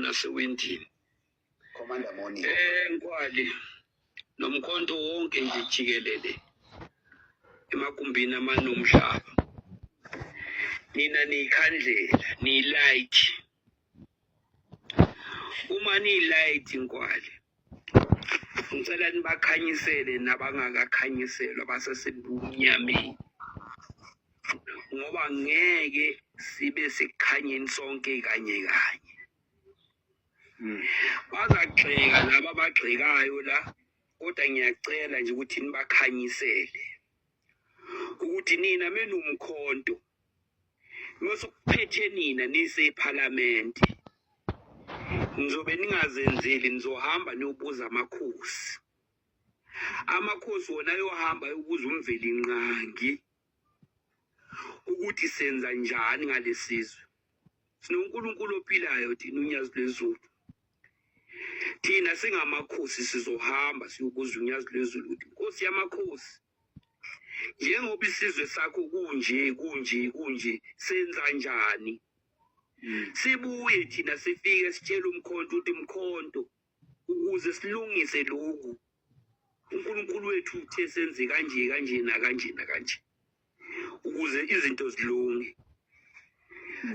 nasewindini. Commander Moni. Nkwali nomkhonto wonke nje jikelele emagumbini amanomhlaba. Nina nikhandlela, ni light. Uma ni light nkwali. Ngicela nibakhanyisele nabangakakhanyiselwa basesebunyameni. Ngoba ngeke sibe sekukhanyeni sonke kanye kanye. Bazagxeka laba abagxekayo la, kodwa ngiyacela nje ukuthi nibakhanyisele ukuthi nina menumkhonto mesokuphethe nina nisephalamenti nizobe ningazenzeli, nizohamba niyobuza amakhosi. Amakhosi wona yohamba yobuza umveli nqangi ukuthi senza njani ngalesizwe. Sinonkulunkulu ophilayo thina unyazi lwezulu. Thina singamakhosi sizohamba siyobuza unyazi lwezulu ukuthi Nkosi yamakhosi, njengoba isizwe sakho kunje senza njani? Sibuye thina sifike sitshela umkhonto ukuthi mkhonto ukuze silungise lokhu uNkulunkulu wethu uthe senze kanje ukuze izinto zilunge.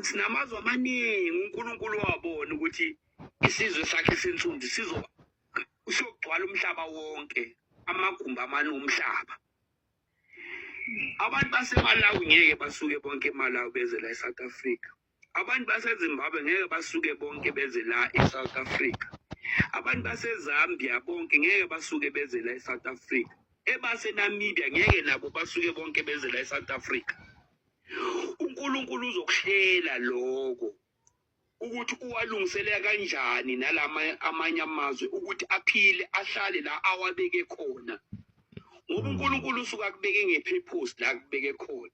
Sinamazwi amaningi uNkulunkulu wabona ukuthi isizwe sakhe sensundi usogcwala umhlaba wonke, amagumbi amanomhlaba. Abantu baseMalawi ngeke basuke bonke eMalawi beze la eSouth Africa. Abantu baseZimbabwe ngeke basuke bonke beze la eSouth Africa. Abantu baseZambia bonke ngeke basuke beze la eSouth Africa. EbaseNamibia ngeke nabo basuke bonke beze la eSouth Africa. uNkulunkulu uzokuhlela lokho ukuthi uwalungiselela kanjani nalama amanye amazwe ukuthi aphile ahlale la awabeke khona. Ngoba uNkulunkulu usuka kubeke ngepurpose la kubeke khona.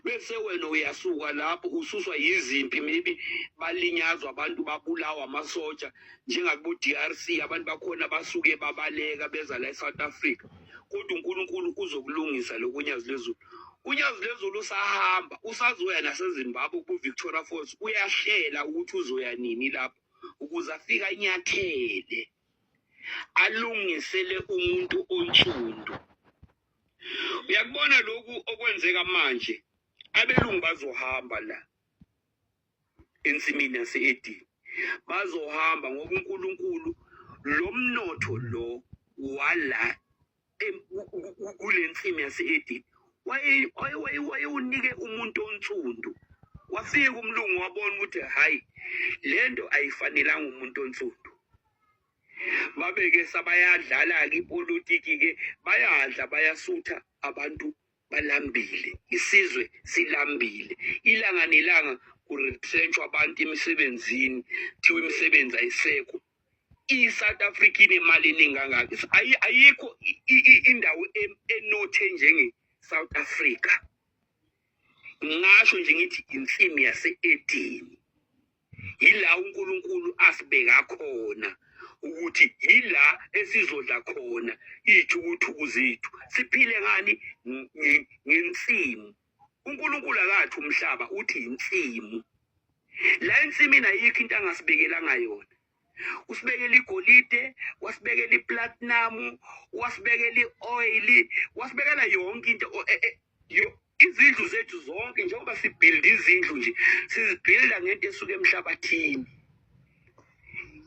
Bese wena uyasuka lapho ususwa yizimpi, maybe balinyazwa abantu babulawa amasoja njengakubo DRC, abantu bakhona basuke babaleka beza la eSouth Africa. Kodwa uNkulunkulu uzokulungisa lokunyazi lezulu. Unyazi lezulu usahamba, usazoya naseZimbabwe ku Victoria Falls, uyahlela ukuthi uzoya nini lapho ukuze afika inyathele alungisele umuntu onsundu. Uyakubona lokhu okwenzeka manje, abelungu bazohamba la ensimini yase-Edeni. Bazohamba ngoba uNkulunkulu lo mnotho lo wala kule nsimi yase-Edeni wayewunike umuntu onsundu. Wafika umlungu wabona ukuthi hayi lento ayifanelanga umuntu onsundu. Babeke sabayadlala ke ipolitiki ke bayadla bayasutha, abantu balambile, isizwe silambile. Ilanga nelanga kuretrenchwa abantu emisebenzini, thiwe imisebenzi ayisekho. iSouth Africa inemali eningi kangaka. Ayikho indawo enothe njenge South Africa. Ngisho nje ngithi insimi yase-Edeni. Yila uNkulunkulu asibeka khona ukuthi yila esizodla khona ithukuthuku zethu. Siphile ngani? Ngensimu. uNkulunkulu akathi umhlaba, uthi insimu. La ensimini ayikho into angasibekelanga yona. Usibekela igolide, wasibekela iplatinum, wasibekela ioil, wasibekela yonke into. Izindlu zethu zonke njengoba sibuild izindlu nje, sizibuilda ngento esuka emhlabathini.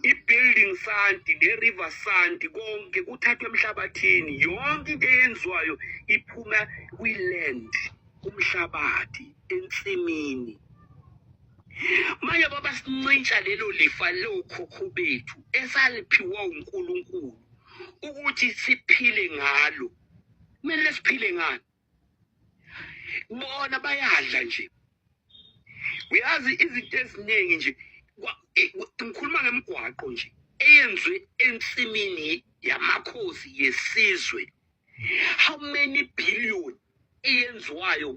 I-building sand, ne-river sand, konke kuthathwa emhlabathini. Yonke into eyenziwayo iphuma kwi-land, umhlabathi, ensimini. Manje baba sincintsha lelo lifa lokhokho bethu esaliphiwa uNkulunkulu ukuthi siphile ngalo. Kumele siphile ngalo. Bona bayadla nje. Uyazi izinto eziningi nje, ngikhuluma ngemigwaqo nje eyenzwe ensimini yamakhosi yesizwe. How many billion eyenziwayo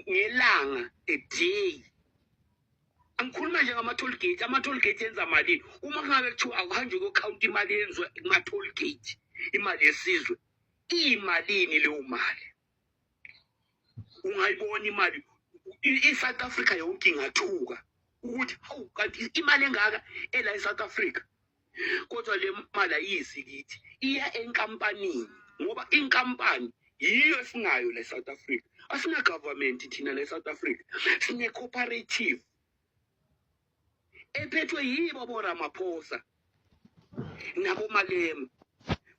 ngelanga a day? Angikhuluma nje ngama-toll gate. Ama-toll gate yenza malini? Uma ngabe kuthiwa akuhanjwe kuyokhawunta imali yenziwa kuma-toll gate, imali yesizwe, iyimalini leyo mali? Ungayibona imali, iSouth Africa yonke ingathuka ukuthi hawu kanti imali engaka ela eSouth Africa. Kodwa le mali ayisikithi iya enkampanini ngoba inkampani yiyo sinayo la eSouth Africa. Asina government thina la eSouth Africa. Sine cooperative ephethwe yibo boRamaphosa nabo Malema.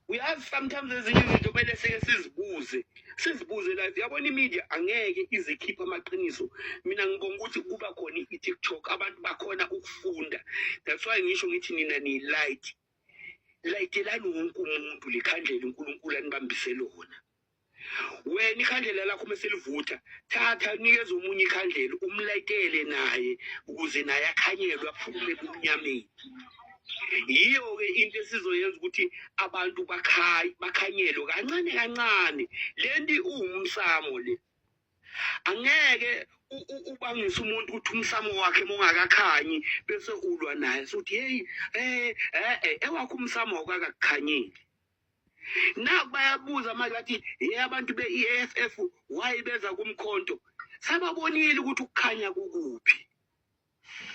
Uyazi sometimes ezinye izinto kumele sike sizibuze la. Yabona imedia angeke izikhipha amaqiniso. Mina ngibonga ukuthi kuba khona iTikTok abantu bakhona ukufunda. That's why ngisho ngithi nina ni light lani wonke umuntu likhandlela uNkulunkulu anibambise lona. Wena ikhandlela lakho meselivuta thatha nikeze umunye ikhandlela umlayitele naye ukuze naye akhanyelwe aphume ebumnyameni. Yiyo ke into esizoyenza ukuthi abantu bakhanyelwe kancane kancane. Lenti umsamo le. Angeke ubangisa umuntu ukuthi umsamo wakhe mongakakhanyi bese ulwa naye sokuthi hey ewakho umsamo wakakakhanyeli. Naku bayabuza manje bathi abantu be-EFF wayibeza kumkhonto. Sababonile ukuthi ukukhanya kukuphi.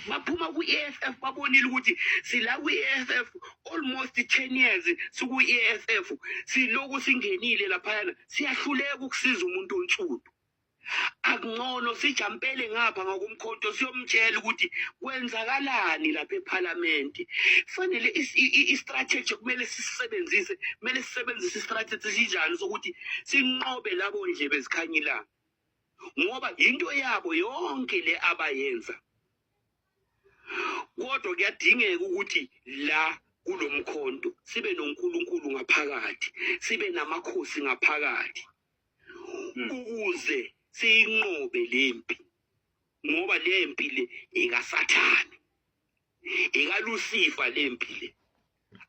Baphuma ku-EFF babonile ukuthi sila ku-EFF almost 10 years siku-EFF siloku singenile laphayana siyahluleka ukusiza umuntu onsundu. Akungcono sijampele ngapha ngakumkhonto siyomtshela ukuthi kwenzakalani lapha eParliament. Fanele i-strategy kumele sisebenzise i-strategy sinjani sokuthi sinqobe labo nje bezikhanyilanga. Ngoba into yabo yonke le abayenza. Kodwa kuyadingeka ukuthi la kulomkhonto sibe noNkulunkulu ngaphakathi, sibe namakhosi ngaphakathi. Ukuze siyinqobe lempi. Ngoba lempi le ikaSathane. IkaLucifer lempi le.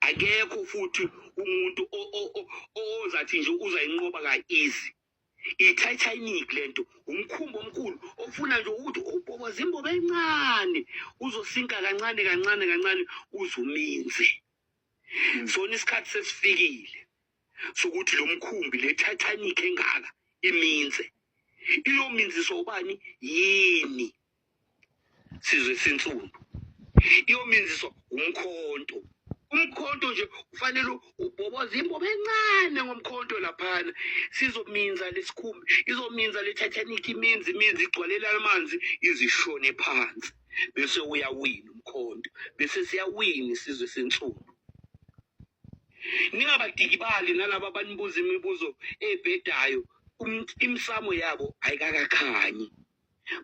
Akekho futhi umuntu ozathi nje uzayinqoba ka-easy. I-Titanic lento umkhumbi omkhulu ofuna nje ukuthi ubhoboza imbobo encane uzosinka kancane uzuminze. Sona isikhathi sesifikile sokuthi lo mkhumbi le Titanic engaka iminze. Iyominziswa ubani yini sizwe sinsundu. Iyominziswa umkhonto. Umkhonto nje ufanele ubhoboza imbobo encane ngomkhonto laphana sizominza lesikhumbi. Izominza le Titanic iminzi igcwalela amanzi izishone phansi. Bese uyawina umkhonto. Bese siyawina sizwe sinsundu. Ningabadikibali nalabo abanibuza imibuzo ebhedayo. Imsamo yabo ayikakakhanyi.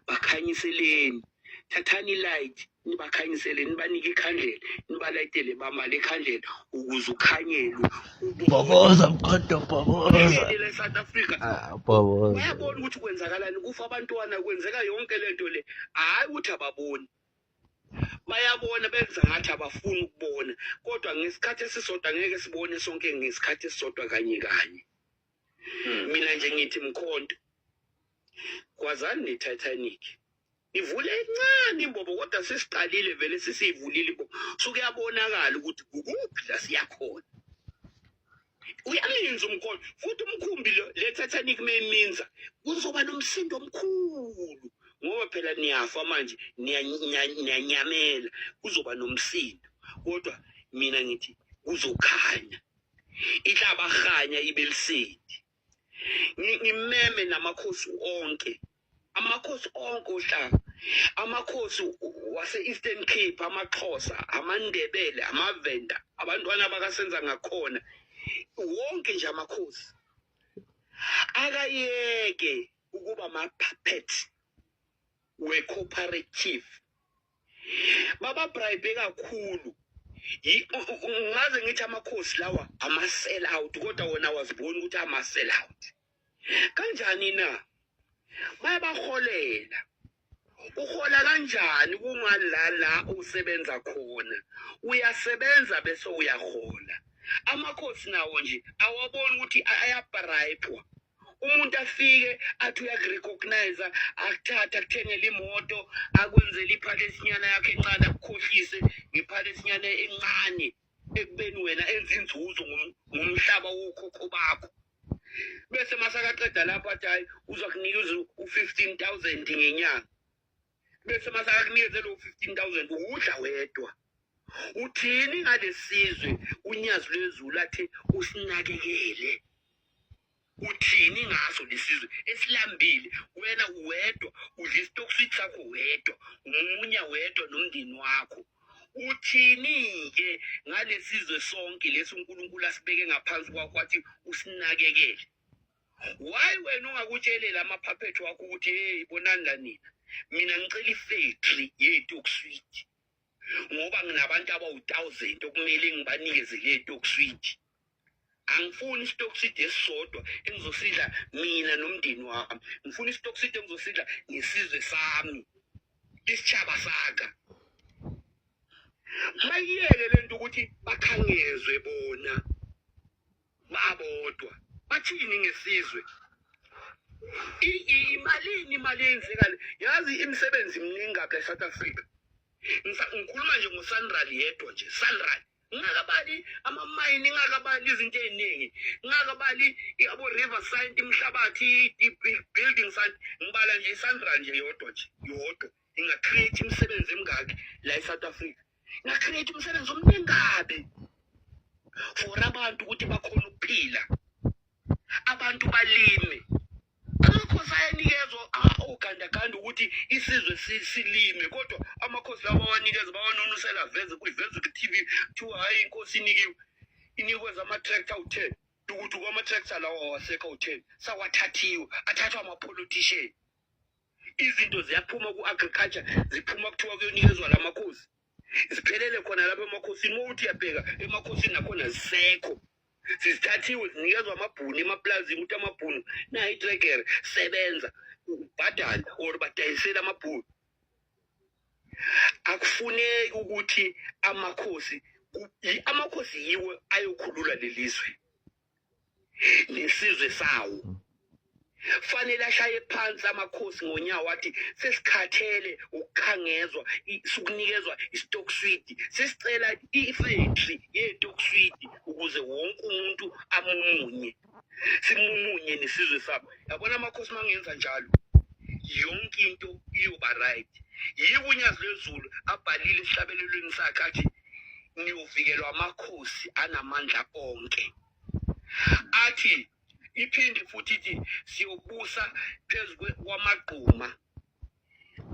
Bakhanyiseleni. Thathani light nibakhanyisele nibanike ikhandlela nibalayitele bamale ikhandlela ukuze ukhanyelwe. Bhoboza mkhonto bhoboza. Le South Africa. Bhoboza. Bayabona ukuthi kwenzakalani kufa abantwana kwenzeka yonke lento le. Hayi ukuthi ababoni. Bayabona benza ngathi abafuni ukubona. Kodwa ngesikhathi esisodwa ngeke sibone sonke ngesikhathi esisodwa kanye. Mina nje ngithi mkhonto. Kwazani neTitanic. Ivule encane imbobo kodwa sesiqalile vele sisivulile imbobo. So kuyabonakala ukuthi kuphi la siyakhona. Uyaminza umkhonto futhi umkhumbi le Titanic meyiminza kuzoba nomsindo omkhulu. Ngoba phela niyafa manje niyanyamela kuzoba nomsindo. Kodwa mina ngithi kuzokhanya. Ihlaba khanya ibelisidi. Ngimeme namakhosi onke. Amakhosi onke ohlanga. Amakhosi wase-Eastern Cape, amaXhosa, amaNdebele, amaVenda, abantwana bakasenza ngakhona. Wonke nje amakhosi. Akayeke ukuba ama-puppets we-cooperative. Baba bribe kakhulu. Ngaze ngithi amakhosi lawa ama-sell out kodwa wona wazibona ukuthi ama-sell out. Kanjani na? Bayabaholela. Uhola kanjani kungalala usebenza khona? Uyasebenza bese uyahola. Amakhosi nawo nje awabona ukuthi ayabribwa. Umuntu afike athi uyarecognize akuthatha akuthengele imoto akwenzele iphala esinyana yakhe encane akukhohlise ngiphala esinyana encane ekubeni wena enza inzuzo ngomhlaba wokhokho bakho. Bese masakaqeda lapha athi hayi uzokunikeza u15,000 ngenyanga. bese masakunikeze lo 15,000 udla wedwa. Uthini ngalesizwe unyazi lwezulu athi usinakekele? Uthini ngaso lesizwe esilambile wena uwedwa udla istock sweet sakho wedwa umunya wedwa nomndeni wakho? Uthini ke ngalesizwe sonke lesi uNkulunkulu asibeke ngaphansi kwakho wathi usinakekele? Why wena ungakutshelela amaphaphetho wakho ukuthi hey bonani la mina ngicela ifactory yestock sweet ngoba nginabantu abawu1000 okumele ngibanikeze lestock sweet. Angifuni istock sweet esisodwa engizosidla mina nomndeni wami. Ngifuna istock sweet engizosidla ngesizwe sami, isitshaba saka. Mayiyeke lento ukuthi bakhangezwe bona babodwa. Bathini ngesizwe? Imali yenzekala. Yazi imisebenzi iminingi lapha eSouth Africa. Ngikhuluma nje ngoSanral yedwa nje, Sanral. Ngingakabali ama-mine, ngingakabali izinto eziningi, ngingakabali abo Riverside, imhlabathi, building site, ngibala nje iSanral nje yodwa nje, yodwa. Inga-create imisebenzi emingaki la eSouth Africa. Inga-create imisebenzi omningi kabi for abantu ukuthi bakhona ukuphila. Abantu balime. Amakhosi ayanikezwa ogandaganda ukuthi isizwe silime, kodwa amakhosi lawa awanikeza bawanonusela veze kuyiveze ku-TV kuthiwa hayi inkosi inikwe ama-tractor u-10 ukuthi kwama-tractor lawa awasekho u-10 sawathathiwe, athathwa ama-politician. Izinto ziyaphuma ku-agriculture ziphuma kuthiwa kuyonikezwa la makhosi, ziphelele khona lapha emakhosini. Mawuthi uyabheka emakhosini nakhona zisekho, sizithathiwe zinikezwa amabhunu emaplazini ukuthi amabhunu nayi itrekere sebenza ubhadala or badayisela amabhunu. Akufuneki ukuthi amakhosi yiwo ayokhulula lelizwe nesizwe sawo. Fanele ashaye phansi amakhosi ngonyawo wathi sesikhathele ukukhangezwa sukunikezwa istock sweet, sesicela ifactory yestock sweet ukuze wonke umuntu amumunye, simumunye nesizwe sabo. Yabona amakhosi mangenza njalo yonke into iyoba right. Yiwo unyazi lwezulu abhalile esihlabelelweni sakhe athi niyovikelwa amakhosi anamandla onke. Athi iphinde futhi ithi siyobusa phezu kwamagquma.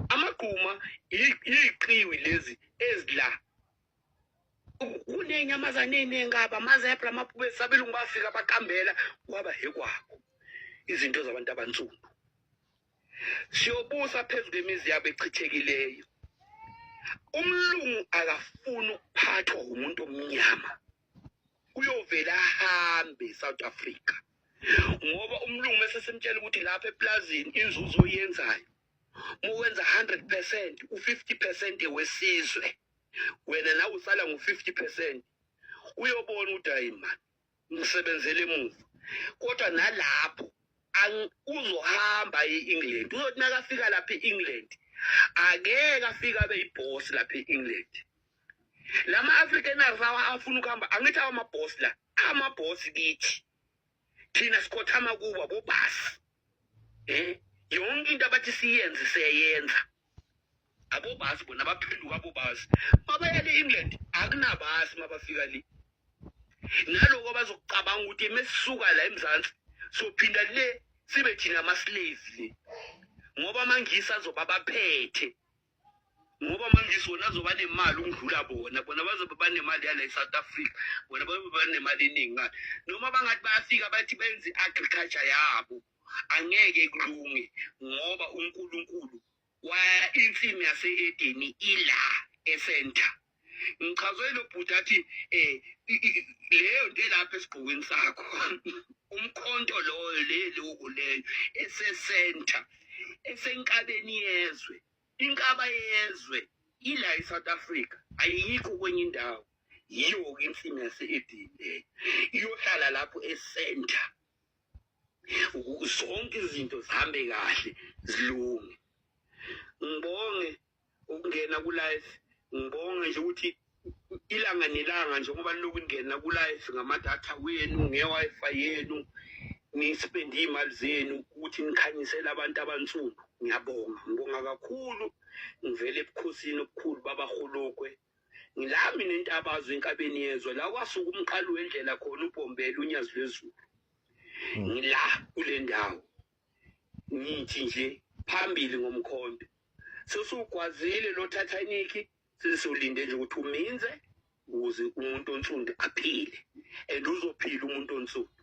Amagquma iziqiwi lezi ezidla. Kunenyamazane enengaba amazebra amaphume sabelungu bafika bakambela kwaba hekwakho izinto zabantu abansundu. Siyobusa phezu kwemizi yabo echithekileyo. Umlungu akafuni ukuphathwa umuntu omnyama. Uyovela ahambe South Africa. Ngoba umlungu mesesemtshela ukuthi lapha eplazini inzuzo oyenzayo uwenza 100%, u50% wesizwe, wena nawe usala ngo50%, uyobona ukuthi hayi man ngisebenzele emuva. Kodwa nalapho uzohamba eEngland, uzothi nakafika lapha eEngland akeke afika abe yiboss lapha eEngland. Lama Afrikaners afuna ukuhamba angithi amaboss la, amaboss kithi thina sikhothama kuba bobasi. Yonke into abathi siyenze siyayenza. Abobasi bona baphenduka abobasi. Mabayele eEngland akunabasi mabafika le. Naloko bazokucabanga ukuthi mesisuka la eMzansi sophinda le sibe thina ama-slave le. Ngoba mangisi azoba baphethe. Ngoba mangisi wona azoba nemali ungidlula bona bazobe banemali yala eSouth Africa, bona bazobe banemali eningi ngani. Noma bangathi bayafika bathi benze agriculture yabo angeke kulunge ngoba uNkulunkulu waya insimi yase-Edeni ila eCenter. Ngichazwe lo bhuti athi leyo nto lapha esigqokweni sakho umkhonto loyo leyo ese-center esenkabeni yezwe. Inkaba yezwe ila eSouth Africa, ayikho kwenye indawo. Yiyo ke insimi yase-Edeni iyohlala lapho eCenter. Zonke izinto zihambe kahle zilunge. Ngibonge ukungena ku-live, ngibonge nje ukuthi ilanga nelanga njengoba niloku ningena ku-live ngamadatha wenu nge-Wi-Fi yenu nispende imali zenu ukuthi nikhanyisele abantu abansundu. Ngiyabonga, ngibonga kakhulu ngivele ebukhosini obukhulu babaholokwe ngilami nentabazwe enkabeni yezwe la kwasuka umqali wendlela khona uBombela unyazi lwezulu ngila kule ndawo ngithi nje phambili ngomkhonto sesugwazile lo Titanic sesolinde nje ukuthi uminze ukuze umuntu onsundu aphile and uzophila umuntu onsundu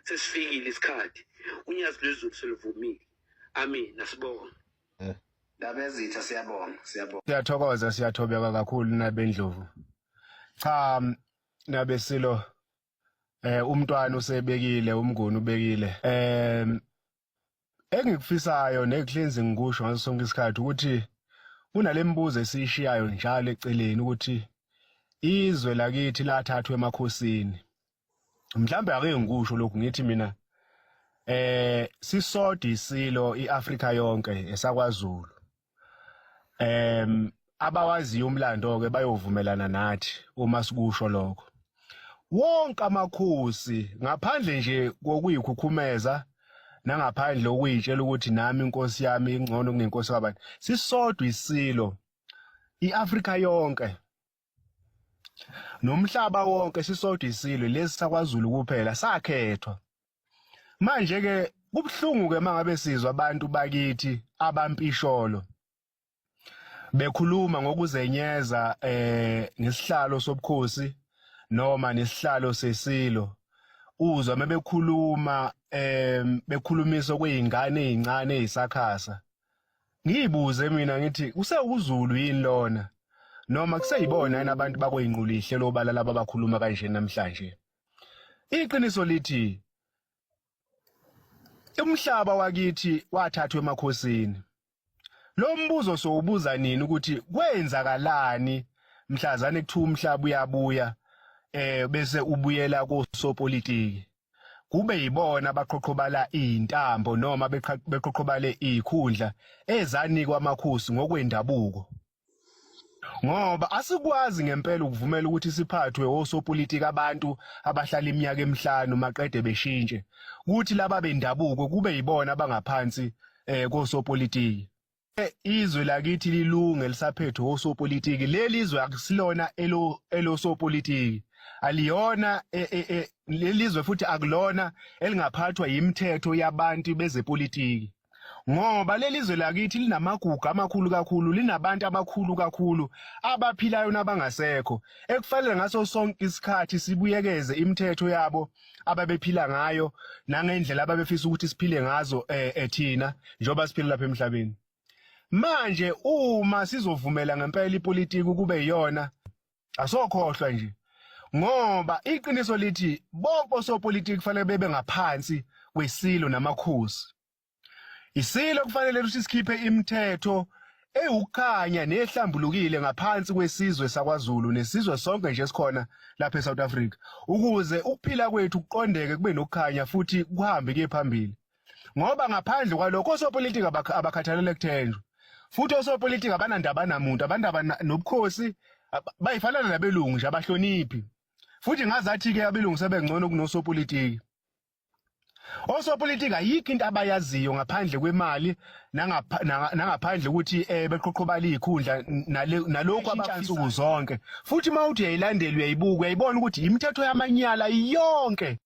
sesifikile isikhathi unyazi lwezulu selivumile amen asibonga Labezitha siyabonga. Siyathokoza siyathobeka kakhulu nabendlovu. Cha nabesilo umntwana usebekile umnguni ubekile. Engikufisayo nekuhlenzi ngikusho ngaso sonke isikhathi ukuthi kunalembuzo esishiyayo njalo eceleni ukuthi izwe lakithi lathathwa emakhosini. Mhlambe ake ngikusho lokhu ngithi mina sisodwa isilo iAfrika yonke esakwaZulu. Abawaziyo umlando ke bayovumelana nathi uma sikusho lokho. Wonke amakhosi ngaphandle nje kokuyikhukhumeza nangaphandle okuyitshela ukuthi nami inkosi yami ingcono kunenkosi kabantu. Sisodwa isilo iAfrika yonke nomhlaba wonke sisodwa isilo lesi sakwaZulu kuphela sakhethwa. Manje ke kubhlungu ke mangabe sizwa abantu bakithi abampisholo bekhuluma ngokuzenyeza ngesihlalo sobukhosi noma nesihlalo sesilo uzwa mebekhuluma bekhulumisa kwezingane ezincane ezisakhasa ngiyibuze mina ngithi usewuzulu yini lona noma kuseyibona yini abantu bakweyinqulihle lobala laba bakhuluma kanje namhlanje. Iqiniso lithi umhlaba wakithi wathathwa emakhosini. Lo mbuzo sowubuza nini ukuthi kwenzakalani mhlazane kuthiwa umhlaba uyabuya bese ubuyela kosopolitiki kube yibona abaqoqobala izintambo noma beqoqobale izikhundla ezanikwa amakhosi ngokwendabuko. Ngoba asikwazi ngempela ukuvumela ukuthi siphathwe osopolitiki abantu abahlala iminyaka emihlanu maqede beshintshe ukuthi laba bendabuko kube yibona abangaphansi kosopolitiki. Izwe lakithi lilunge lisaphethwe osopolitiki leli izwe akusilona elosopolitiki aliyona lelizwe futhi akulona elingaphathwa yimithetho yabantu bezepolitiki ngoba lelizwe lakithi linamagugu amakhulu kakhulu linabantu abakhulu kakhulu abaphilayo nabangasekho ekufanele ngaso sonke isikhathi sibuyekeze imithetho yabo ababephila ngayo nangendlela ababefisa ukuthi siphile ngazo thina njoba siphila lapha emhlabeni. Manje uma sizovumela ngempela ipolitiki kube yiyona asokhohlwa nje ngoba iqiniso lithi bonke osopolitiki kufanele bebe ngaphansi kwesilo namakhosi. Isilo kufanele ukuthi sikhiphe imithetho ewukhanya nehlambulukile ngaphansi kwesizwe sakwaZulu nesizwe sonke nje esikhona lapha eSouth Africa ukuze ukuphila kwethu kuqondeke kube nokukhanya futhi kuhambe ke phambili. Ngoba ngaphandle kwalokho osopolitiki abakhathalele kuthenjwa. Futhi osopolitiki abanandaba namuntu abandaba nobukhosi bayifanana nabelungu nje abahloniphi. Futhi ngazathi ke abelungu sebengcono kunosopolitiki. Osopolitiki ayikho into abayaziyo ngaphandle kwemali nangaphandle ukuthi beqoqobala izikhundla nalokho abafisa zonke. Futhi mawuthi uyayilandela uyayibuka uyayibona ukuthi imithetho yamanyala yonke.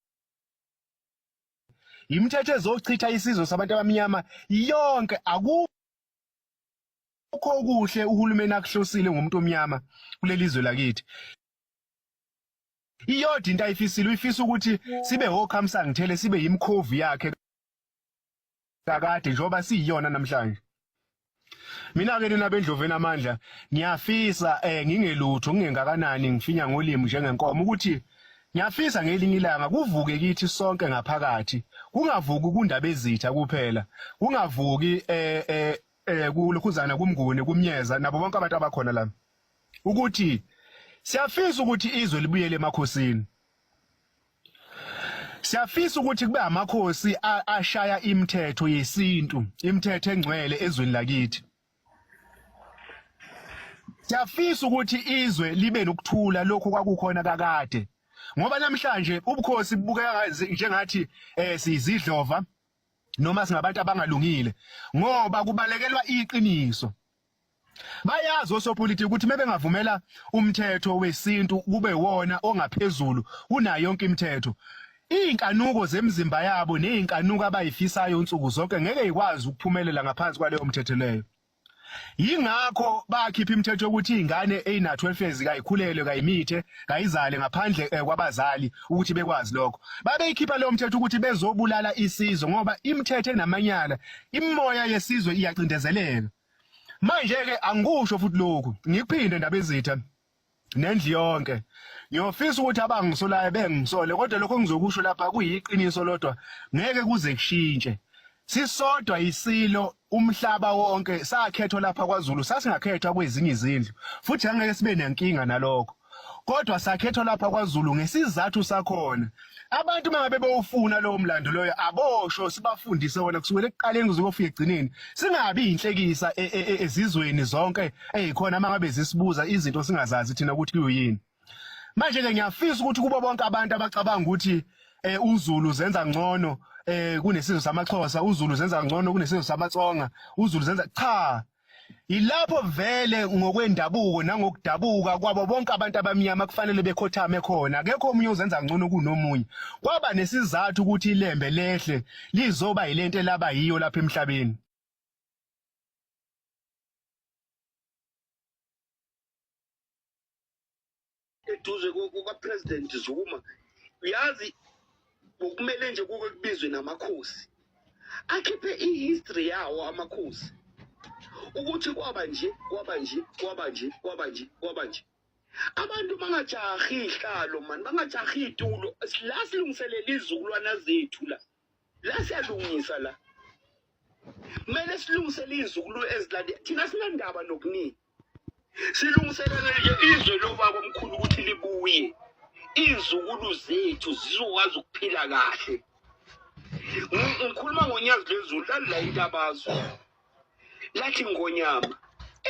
Imithetho ezochitha isizwe sabantu abamnyama yonke akukho kuhle uhulumeni akuhlosile ngomuntu omnyama kulelizwe lakithi. Iyodwa into ayifisile uyifisa ukuthi sibe okhamsangithele sibe yimkhovi yakhe kakade njoba siyiyona namhlanje. Mina ke nina bendloveni amandla ngiyafisa ngingelutho ngingengakanani ngifinya ngolimi njengenkomo ukuthi ngiyafisa ngelinye ilanga kuvuke kithi sonke ngaphakathi kungavuki kundaba ezitha kuphela kungavuki kulukhuzana kumnguni kumnyeza nabo bonke abantu abakhona la ukuthi siyafisa ukuthi izwe libuyele emakhosini. Siyafisa ukuthi kube amakhosi ashaya imithetho yesintu, imithetho engcwele ezweni lakithi. Siyafisa ukuthi izwe libe nokuthula lokho kwakukhona kakade. Ngoba namhlanje ubukhosi bubukeka njengathi siyizidlova noma singabantu abangalungile ngoba kubalekelwa iqiniso. bayazi osopolitiki ukuthi mebengavumela umthetho wesintu kube wona ongaphezulu unayo yonke imithetho inkanuko zemzimba yabo nezinkanuko abayifisayo insuku zonke ngeke ikwazi ukuphumelela ngaphansi kwaleyo mthetho leyo yingakho bakhipha imithetho ukuthi izingane ezina 12 years kayikhulelwe kayimithe kayizale ngaphandle kwabazali ukuthi bekwazi lokho babeyikhipha leyo mthetho ukuthi bezobulala isizwe ngoba imithetho enamanyala imimoya yesizwe iyacindezeleka manje ke angikusho futhi lokho ngiphinde ndaba ezitha nendli yonke ngiyofisa ukuthi abangisolayo bengisole kodwa lokho ngizokusho lapha kuyiqiniso lodwa ngeke kuze kushintshe sisodwa isilo umhlaba wonke sakhethwa lapha kwaZulu sasingakhethwa kwezinye izindlu futhi angeke sibe nenkinga nalokho kodwa sakhethwa lapha kwaZulu ngesizathu sakhona abantu mangabe bewufuna lo mlando loyo abosho sibafundise wona kusukela ekuqaleni kuze kufike egcineni singabi inhlekisa ezizweni zonke ezikhona mangabe zisibuza izinto singazazi thina ukuthi kuyini manje ke ngiyafisa ukuthi kubo bonke abantu abacabanga ukuthi uZulu zenza ngcono kunesizwe samaXhosa uZulu zenza ngcono kunesizwe samaTsonga uZulu zenza cha ilapho vele ngokwendabuko nangokudabuka kwabo bonke abantu abamnyama kufanele bekhothame khona akekho omunye uzenza ngcono kunomunye kwaba nesizathu ukuthi ilembe lehle lizoba yilento elaba yiyo lapha emhlabeni eduze kukaPresident Zuma uyazi ukumele nje kuke kubizwe namakhosi akhiphe ihistory yawo amakhosi ukuthi kwaba nje abantu bangajahi ihlalo man bangajahi itulo la silungiselela izukulwana zethu la siyalungisa la kumele silungisele izukulu ezilande thina sinandaba nokuningi silungiselela nje izwe lobaba omkhulu ukuthi libuye izukulu zethu zizokwazi ukuphila kahle ngikhuluma ngonyazi lezulu la intabazo lathi ngonyama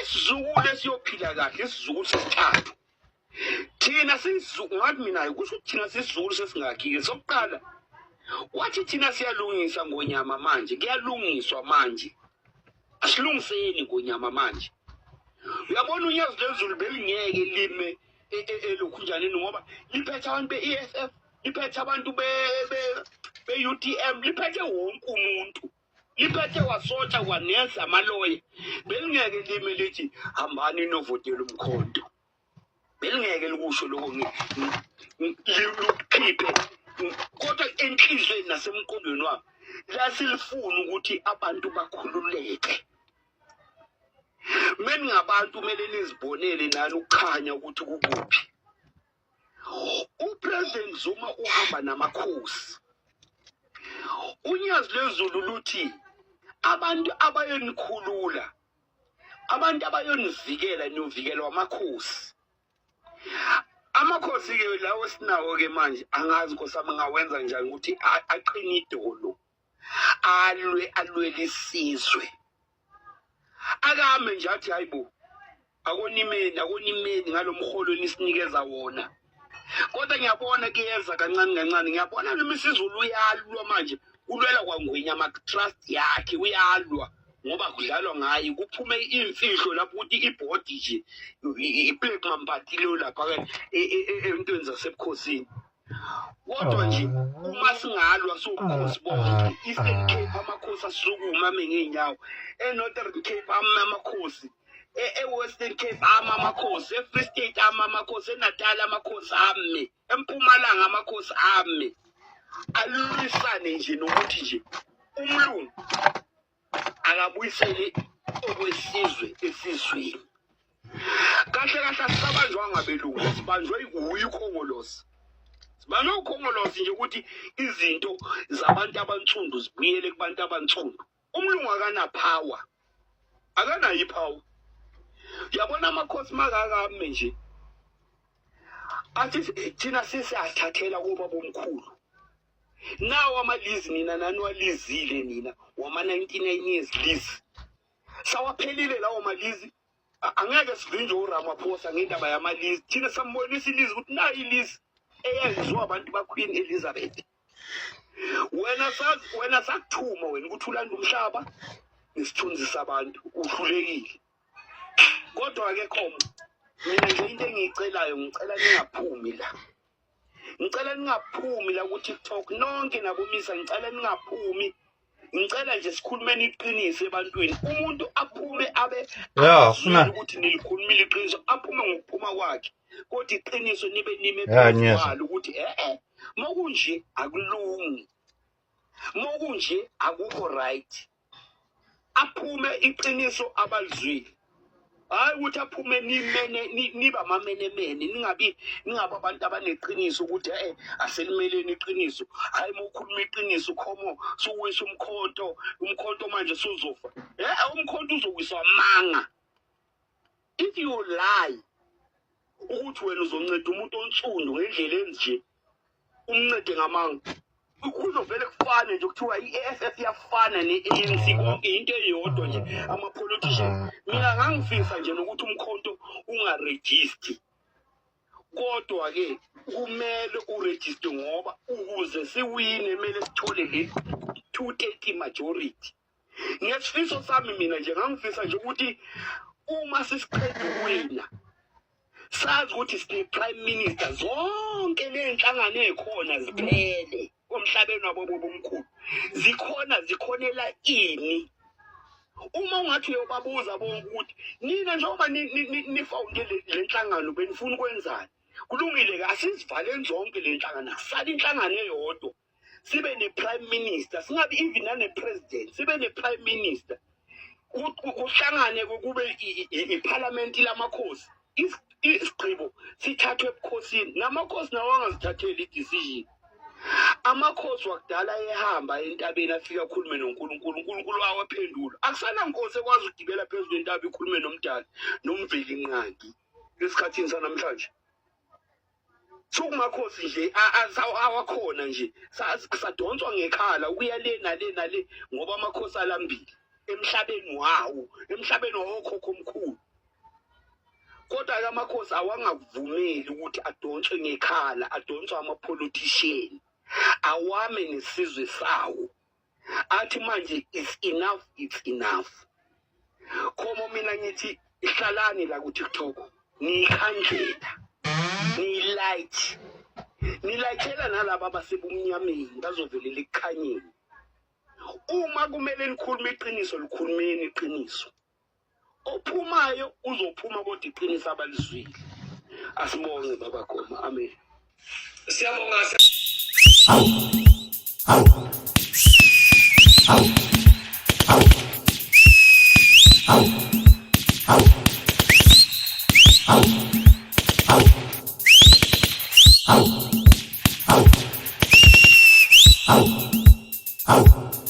isizukulu esiyophila kahle isizukulu sesithathu thina sizukulu ngathi mina kusho thina sisizukulu sesingakike sokuqala wathi thina siyalungisa ngonyama manje kuyalungiswa manje asilungiseni ngonyama manje uyabona unyazi lezulu belingeke lime elokhunjaneni ngoba liphethe abantu be-EFF liphethe abantu be-UTM liphethe wonke umuntu liphethe wasotsha kwanesa amaloya belingeke lime lithi hambani novotela umkhonto belingeke likusho lokho likhiphe kodwa enhlizweni nasemqondweni wami lasilifuna ukuthi abantu bakhululeke mina ngabantu kumele nizibonele nani ukukhanya ukuthi kukuphi uPresident Zuma uhamba namakhosi unyazi lezulu luthi abantu abayonikhulula abantu abayonivikela novikelo amakhosi amakhosi ke lawo sinawo ke manje angazi nkosami ngawenza njani ukuthi aqine idolo alwe lisizwe akame nje athi hayibo akonimeni ngalomholo nisinikeza wona kodwa ngiyabona kuyeza kancane ngiyabona noma isizulu uyalwa manje ulwela kwangwenya ama trust yakhe uyalwa ngoba kudlalwa ngayi kuphume imfihlo lapho ukuthi iboard nje iplaque mampati lo lapha entweni zasebukhosini kodwa nje uma singalwa sobukhosi bonke Eastern Cape amakhosi asukuma ngeenyawo eNorthern Cape amakhosi eWestern Cape amakhosi eFree State amakhosi eNatal amakhosi ame eMpumalanga amakhosi ame alwisane nje nokuthi nje umlungu akabuyisele okwesizwe esizweni kahle sisabanjwa ngabelungu sibanjwe uyikhongolosi sibanjwe ukhongolosi nje ukuthi izinto zabantu abantsundu zibuyele kubantu abantsundu umlungu akana power akanayo ipower yabona amakhosi makakame nje athi thina sesiyathathela kuba bomkhulu nawo amalizi nina nani walizile nina wama 99 years lease sawaphelile lawo malizi angeke sivinje uRamaphosa ngendaba yamalizi thina sambonisa ilizi ukuthi nayo ilizi eyenziwa abantu baQueen Elizabeth wena sakuthuma wena ukuthi ulanda umhlaba nesithunzi sabantu uhlulekile Kodwa-ke khoma mina nje into engiyicelayo ngicela ningaphumi la. Ngicela ningaphumi la ku-TikTok nonke nabomisa ngicela ningaphumi. Ngicela nje sikhulumeni iqiniso ebantwini. Umuntu aphume abe ufuna ukuthi nilikhulumile iqiniso aphume ngokuphuma kwakhe. Kodwa iqiniso nibe Nyeza. ukuthi mokunje akulungi. Mokunje akukho right. Aphume iqiniso abalizwile. Hayi ukuthi aphume niba amamenemene ningabi abantu abaneqiniso ukuthi aselimeleni iqiniso. Hayi mokhuluma iqiniso khomo suwisa umkhonto manje suzofa. Umkhonto uzowiswa manga. If you lie ukuthi wena uzonceda umuntu onsundu ngendlela enje umncede ngamanga. Kuzovele kufane nje kuthiwa i-AFF yafana ne-ANC konke into eyodwa nje ama-politician. Mina ngangifisa nje nokuthi umkhonto ungaregister. Kodwa-ke kumele uregister ngoba ukuze siwine kumele sithole le 230 majority. Ngesifiso sami mina nje ngangifisa nje ukuthi uma sisiqeda ukuwina sazi ukuthi sine-prime minister zonke ley'nhlangano ey'khona ziphele omhlabeni wabo bomkhulu zikhonela ini. Uma ungathi uyobabuza bonke ukuthi nina njengoba nifawunde le nhlangano benifuna ukwenzani, kulungile ke asizivaleni zonke le nhlangano asale inhlangano eyodwa sibe ne-prime minister, singabi even nane-president, sibe ne-prime minister. Kuhlangane kube iparliament lamakhosi, isigqibo sithathwe ebukhosini. Namakhosi nawo angazithatheli i-decision. Amakhosi wakudala ehamba entabeni afika akhulume noNkulunkulu, uNkulunkulu wawaphendula. Akusanankosi ekwazi ukugibela phezulu kwentaba ikhulume nomdali nomveli inqangi esikhathini sanamhlanje. Sokumakhosi nje awakhona nje sadonswa ngekhala ukuya le nale ngoba amakhosi alambile emhlabeni wawokhokho omkhulu. Kodwa amakhosi awangavumeli ukuthi adonswe ngekhala, adonswe ama-politician. Awame nesizwe sawo. Athi manje it's enough. Khomo mina ngithi ihlalani la ku-TikTok nikhandlela. Nilayithela nalaba abasebumnyameni bazovelela ekukhanyeni. Uma kumele likhulume iqiniso likhulumeni iqiniso. Ophumayo uzophuma kodwa iqiniso abalizwile. Asibonge baba Goma. Amen. Siyabonga.